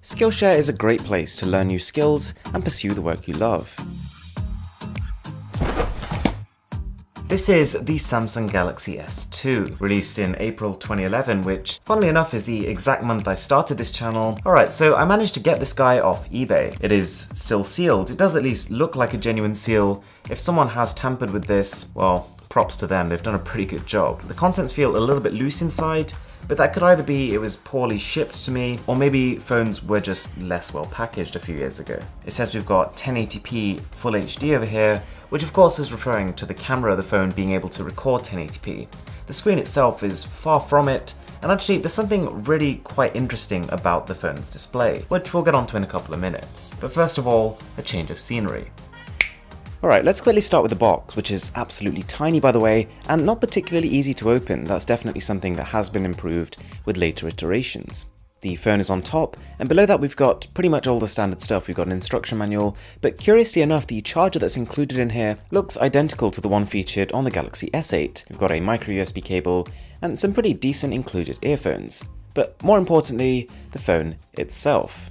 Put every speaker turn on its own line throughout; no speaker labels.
Skillshare is a great place to learn new skills and pursue the work you love. This is the Samsung Galaxy S2, released in April 2011, which, funnily enough, is the exact month I started this channel. Alright, so I managed to get this guy off eBay. It is still sealed. It does at least look like a genuine seal. If someone has tampered with this, well, props to them, they've done a pretty good job. The contents feel a little bit loose inside, but that could either be it was poorly shipped to me, or maybe phones were just less well packaged a few years ago. It says we've got 1080p Full HD over here, which of course is referring to the camera of the phone being able to record 1080p. The screen itself is far from it, and actually there's something really quite interesting about the phone's display, which we'll get onto in a couple of minutes. But first of all, a change of scenery. Alright, let's quickly start with the box, which is absolutely tiny by the way, and not particularly easy to open. That's definitely something that has been improved with later iterations. The phone is on top, and below that we've got pretty much all the standard stuff. We've got an instruction manual, but curiously enough, the charger that's included in here looks identical to the one featured on the Galaxy S8. We've got a micro USB cable, and some pretty decent included earphones. But more importantly, the phone itself.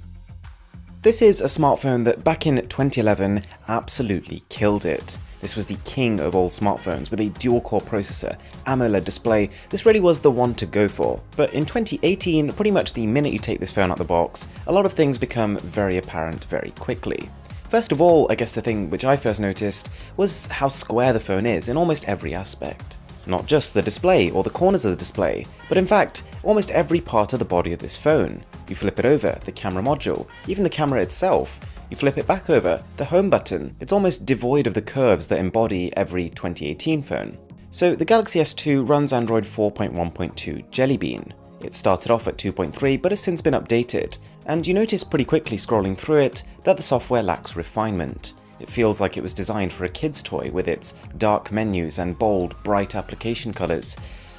This is a smartphone that back in 2011 absolutely killed it. This was the king of all smartphones with a dual-core processor, AMOLED display. This really was the one to go for. But in 2018, pretty much the minute you take this phone out the box, a lot of things become very apparent very quickly. First of all, I guess the thing which I first noticed was how square the phone is in almost every aspect. Not just the display or the corners of the display, but in fact, almost every part of the body of this phone. You flip it over, the camera module, even the camera itself. You flip it back over, the home button. It's almost devoid of the curves that embody every 2018 phone. So the Galaxy S2 runs Android 4.1.2 Jelly Bean. It started off at 2.3 but has since been updated, and you notice pretty quickly scrolling through it that the software lacks refinement. It feels like it was designed for a kid's toy with its dark menus and bold, bright application colours.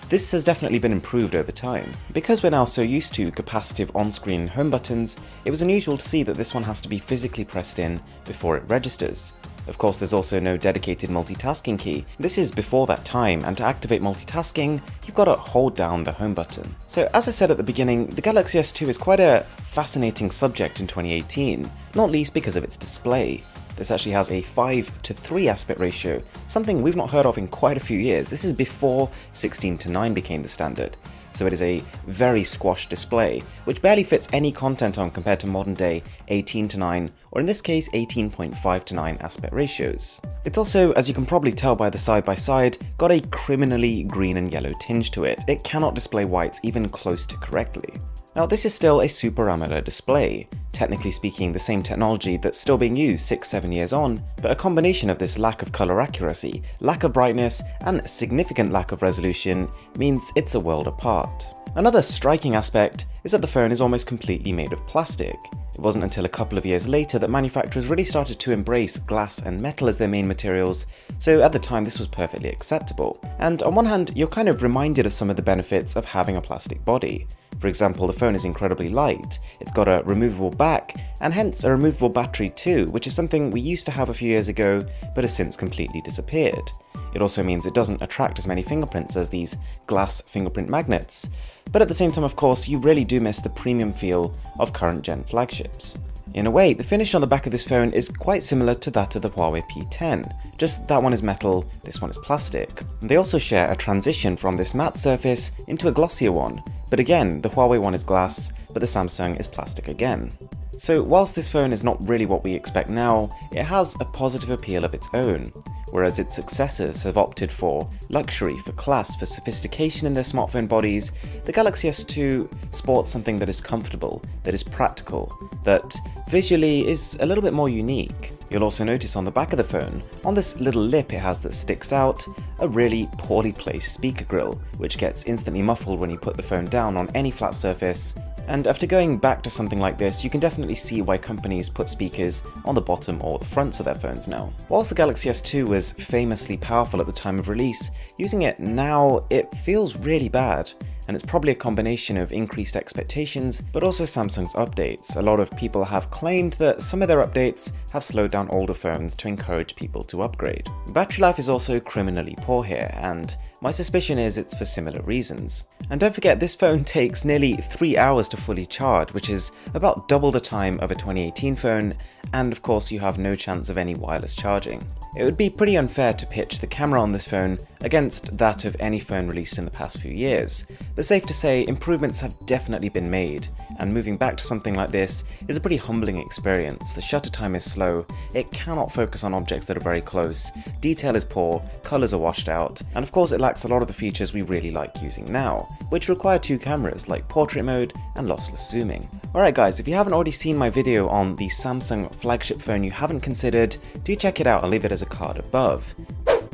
This has definitely been improved over time. Because we're now so used to capacitive on-screen home buttons, it was unusual to see that this one has to be physically pressed in before it registers. Of course, there's also no dedicated multitasking key. This is before that time, and to activate multitasking, you've got to hold down the home button. So as I said at the beginning, the Galaxy S2 is quite a fascinating subject in 2018, not least because of its display. This actually has a 5:3 aspect ratio, something we've not heard of in quite a few years. This is before 16:9 became the standard. So it is a very squashed display, which barely fits any content on compared to modern day 18:9, or in this case 18.5:9 aspect ratios. It's also, as you can probably tell by the side-by-side, got a criminally green and yellow tinge to it. It cannot display whites even close to correctly. Now this is still a Super AMOLED display, technically speaking the same technology that's still being used 6-7 years on, but a combination of this lack of color accuracy, lack of brightness, and significant lack of resolution means it's a world apart. Another striking aspect is that the phone is almost completely made of plastic. It wasn't until a couple of years later that manufacturers really started to embrace glass and metal as their main materials, so at the time this was perfectly acceptable. And on one hand, you're kind of reminded of some of the benefits of having a plastic body. For example, the phone is incredibly light, it's got a removable back, and hence a removable battery too, which is something we used to have a few years ago, but has since completely disappeared. It also means it doesn't attract as many fingerprints as these glass fingerprint magnets. But at the same time, of course, you really do miss the premium feel of current gen flagships. In a way, the finish on the back of this phone is quite similar to that of the Huawei P10, just that one is metal, this one is plastic. They also share a transition from this matte surface into a glossier one, but again, the Huawei one is glass, but the Samsung is plastic again. So whilst this phone is not really what we expect now, it has a positive appeal of its own. Whereas its successors have opted for luxury, for class, for sophistication in their smartphone bodies, the Galaxy S2 sports something that is comfortable, that is practical, that visually is a little bit more unique. You'll also notice on the back of the phone, on this little lip it has that sticks out, a really poorly placed speaker grill, which gets instantly muffled when you put the phone down on any flat surface. And after going back to something like this, you can definitely see why companies put speakers on the bottom or the fronts of their phones now. Whilst the Galaxy S2 was famously powerful at the time of release, using it now, it feels really bad. and it's probably a combination of increased expectations, but also Samsung's updates. A lot of people have claimed that some of their updates have slowed down older phones to encourage people to upgrade. Battery life is also criminally poor here, and my suspicion is it's for similar reasons. And don't forget, this phone takes nearly 3 hours to fully charge, which is about double the time of a 2018 phone, and of course you have no chance of any wireless charging. It would be pretty unfair to pitch the camera on this phone against that of any phone released in the past few years, but safe to say improvements have definitely been made, and moving back to something like this is a pretty humbling experience. The shutter time is slow, it cannot focus on objects that are very close, detail is poor, colours are washed out, and of course it lacks a lot of the features we really like using now, which require 2 cameras like portrait mode and lossless zooming. Alright guys, if you haven't already seen my video on the Samsung flagship phone you haven't considered, do check it out, I'll leave it as a card above.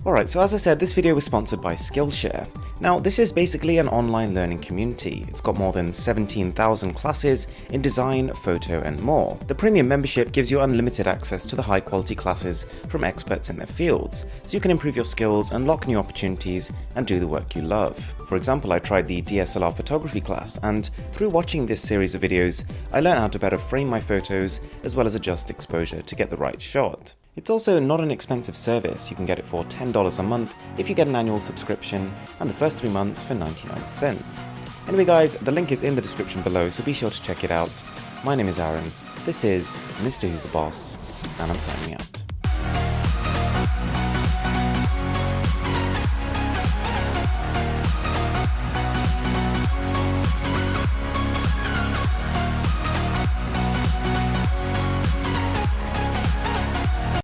Alright, so as I said, this video was sponsored by Skillshare. Now, this is basically an online learning community. It's got more than 17,000 classes in design, photo, and more. The premium membership gives you unlimited access to the high-quality classes from experts in their fields, so you can improve your skills, unlock new opportunities, and do the work you love. For example, I tried the DSLR photography class, and through watching this series of videos, I learned how to better frame my photos, as well as adjust exposure to get the right shot. It's also not an expensive service. You can get it for $10 a month if you get an annual subscription, and the first 3 months for 99 cents. Anyway guys, the link is in the description below, so be sure to check it out. My name is Aaron, this is Mr. Who's the Boss, and I'm signing out.